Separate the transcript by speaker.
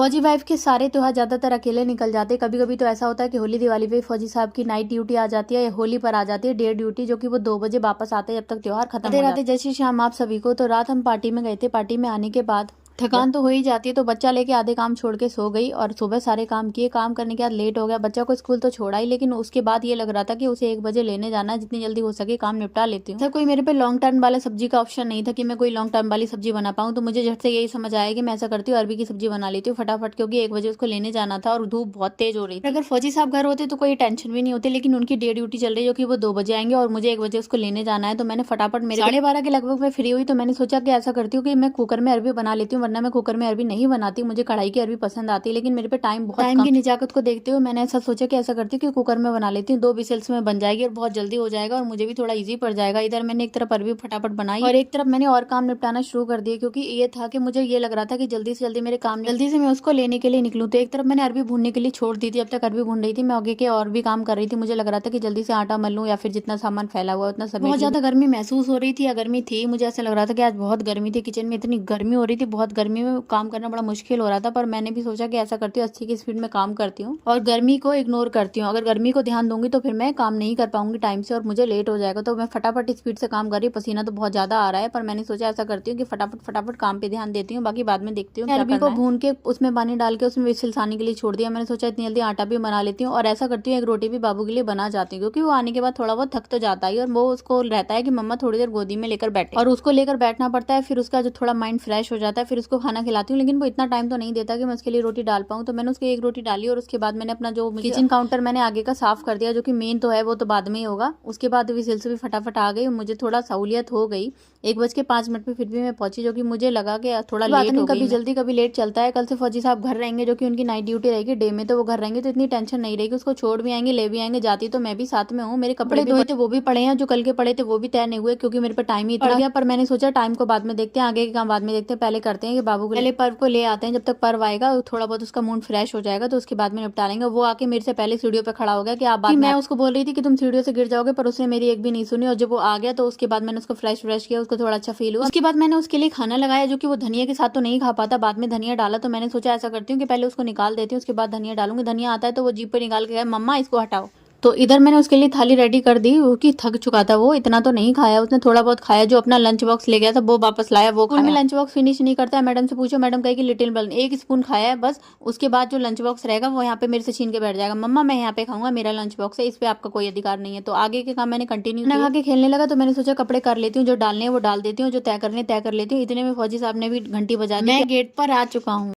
Speaker 1: फौजी वाइफ के सारे त्योहार ज्यादातर अकेले निकल जाते हैं। कभी कभी तो ऐसा होता है कि होली दिवाली पे फौजी साहब की नाइट ड्यूटी आ जाती है या होली पर आ जाती है डे ड्यूटी, जो कि वो 2 बजे वापस आते हैं जब तक त्योहार खत्म हो जाता है। जय श्री श्याम आप सभी को। तो रात हम पार्टी में गए थे। पार्टी में आने के बाद थकान तो हो ही जाती है, तो बच्चा लेके आधे काम छोड़ के सो गई और सुबह सारे काम किए। काम करने के बाद लेट हो गया। बच्चा को स्कूल तो छोड़ा ही, लेकिन उसके बाद ये लग रहा था कि उसे 1 बजे लेने जाना है। जितनी जल्दी हो सके काम निपटा लेती हूँ। सर कोई मेरे पे लॉन्ग टर्म वाला सब्जी का ऑप्शन नहीं था कि मैं कोई लॉन्ग टर्म वाली सब्जी बना पाऊँ, तो मुझे झट से यही समझ आया कि मैं ऐसा करती हूँ, अरबी की सब्जी बना लेती हूँ फटाफट, क्योंकि 1 बजे उसको लेने जाना था और धूप बहुत तेज हो रही थी। अगर फौजी साहब घर होते तो कोई टेंशन भी नहीं होती, लेकिन उनकी डे ड्यूटी चल रही है, कि वो 2 बजे आएंगे और मुझे 1 बजे उसको लेने जाना है। तो मैंने फटाफट मेरे 12:30 के लगभग मैं फ्री हुई, तो मैंने सोचा कि ऐसा करती हूँ कि मैं कुकर में अरबी बना लेती हूँ, वरना मैं कुकर में अरबी नहीं बनाती। मुझे कढ़ाई की अरबी पसंद आती है, लेकिन मेरे पे टाइम बहुत टाइम की निजाकत को देखते हुए मैंने ऐसा सोचा कि ऐसा करती हूँ कि कुकर में बना लेती हूँ। 2 विसिल्स में बन जाएगी और बहुत जल्दी हो जाएगा और मुझे भी थोड़ा इजी पड़ जाएगा। इधर मैंने एक तरफ अरबी फटाफट बनाई और एक तरफ मैंने और काम निपटाना शुरू कर दिया, क्योंकि ये था कि मुझे ये लग रहा था कि जल्दी से जल्दी मेरे काम जल्दी से मैं उसको लेने के लिए निकलूँ। तो एक तरफ मैंने अरबी भूनने के लिए छोड़ दी थी। अब तक अरबी भून रही थी, मैं आगे के और भी काम कर रही थी। मुझे लग रहा था कि जल्दी से आटा मल लूँ या फिर जितना सामान फैला हुआ उतना सब। बहुत ज्यादा गर्मी महसूस हो रही थी या गर्मी थी, मुझे ऐसा लग रहा था कि आज बहुत गर्मी थी। किचन में इतनी गर्मी हो रही थी, बहुत गर्मी में काम करना बड़ा मुश्किल हो रहा था। पर मैंने भी सोचा कि ऐसा करती हूँ, 80 की स्पीड में काम करती हूँ और गर्मी को इग्नोर करती हूँ। अगर गर्मी को ध्यान दूंगी तो फिर मैं काम नहीं कर पाऊंगी टाइम से और मुझे लेट हो जाएगा। तो मैं फटाफट स्पीड से काम कर रही हूँ। पसीना तो बहुत ज्यादा आ रहा है, पर मैंने सोचा ऐसा करती हूँ कि फटाफट फटाफट काम पे ध्यान देती हूँ, बाकी बाद में देखती हूँ। अरबी को भून के उसमें पानी डाल के उसमें विसिल्स आने के लिए छोड़ दिया। मैंने सोचा इतनी जल्दी आटा भी बना लेती हूँ और ऐसा करती हूँ एक रोटी भी बाबू के लिए बना जाती हूँ, क्योंकि वो आने के बाद थोड़ा बहुत थक तो जाता है और वो उसको रहता है कि मम्मा थोड़ी देर गोदी में लेकर बैठे और उसको लेकर बैठना पड़ता है। फिर उसका जो थोड़ा माइंड फ्रेश हो जाता है, फिर उसको खाना खिलाती हूँ। लेकिन वो इतना टाइम तो नहीं देता कि मैं उसके लिए रोटी डाल पाऊँ। तो मैंने उसकी एक रोटी डाली और उसके बाद मैंने अपना जो किचन काउंटर मैंने आगे का साफ कर दिया, जो कि मेन तो है, वो तो बाद में ही होगा। उसके बाद विसिल्स भी फटाफट आ गई, मुझे थोड़ा सहूलियत हो गई। 1:05 पे फिर भी मैं पहुंची, जो कि मुझे लगा कि थोड़ा लेट हो गई। कभी जल्दी कभी लेट चलता है। कल से फौजी साहब घर रहेंगे, जो कि उनकी नाइट ड्यूटी रहेगी। डे में तो वो घर रहेंगे, तो इतनी टेंशन नहीं रहेगी। उसको छोड़ भी आएंगे, ले भी आएंगे। जाती तो मैं भी साथ में हूँ। मेरे कपड़े धोए थे वो भी पड़े हैं, जो कल के पड़े थे वो भी तय नहीं हुए, क्योंकि मेरे पे टाइम ही इतना गया। पर मैंने सोचा टाइम को बाद में देखते हैं, आगे के काम बाद में देखते हैं, पहले करते हैं कि बाबू को पहले पर्व को ले आते हैं। जब तक पर्व आएगा थोड़ा बहुत उसका मूड फ्रेश हो जाएगा, तो उसके बाद में निपटा लेंगे। वो आके मेरे से पहले सीढ़ियों पे खड़ा हो गया कि आप बाद में। मैं उसको बोल रही थी कि तुम सीढ़ियों से गिर जाओगे, पर उसने मेरी एक भी नहीं सुनी। और जब वो आ गया तो उसके बाद मैंने उसको फ्रेश किया, उसको थोड़ा अच्छा फील हुआ। उसके बाद मैंने उसके लिए खाना लगाया, जो कि वो धनिया के साथ तो नहीं खा पाता। बाद में धनिया डाला, तो मैंने सोचा ऐसा करती हूँ कि पहले उसको निकाल देती हूँ, उसके बाद धनिया डालूंगी। धनिया आता है तो वो जीप पे निकाल के मम्मा इसको हटाओ। तो इधर मैंने उसके लिए थाली रेडी कर दी, क्योंकि थक चुका था। वो इतना तो नहीं खाया, उसने थोड़ा बहुत खाया। जो अपना लंच बॉक्स ले गया था वो वापस लाया, वो खाया। में लंच बॉक्स फिनिश नहीं करता है, मैडम से पूछो, मैडम कहेगी लिटिल बल 1 स्पून खाया है बस। उसके बाद जो लंच बॉक्स रहेगा वो यहाँ पे मेरे से छीन के बैठ जाएगा। मम्मा मैं यहाँ पे खाऊंगा, मेरा लंच बॉक्स है, इस पे आपका कोई अधिकार नहीं है। तो आगे के काम मैंने कंटिन्यू किया। आगे खेलने लगा, तो मैंने सोचा कपड़े कर लेती हूँ, जो डालने हैं वो डाल देती हूँ, जो तय करने तय कर लेती हूँ। इतने में फौजी साहब ने भी घंटी बजा दी। मैं गेट पर आ चुका हूँ।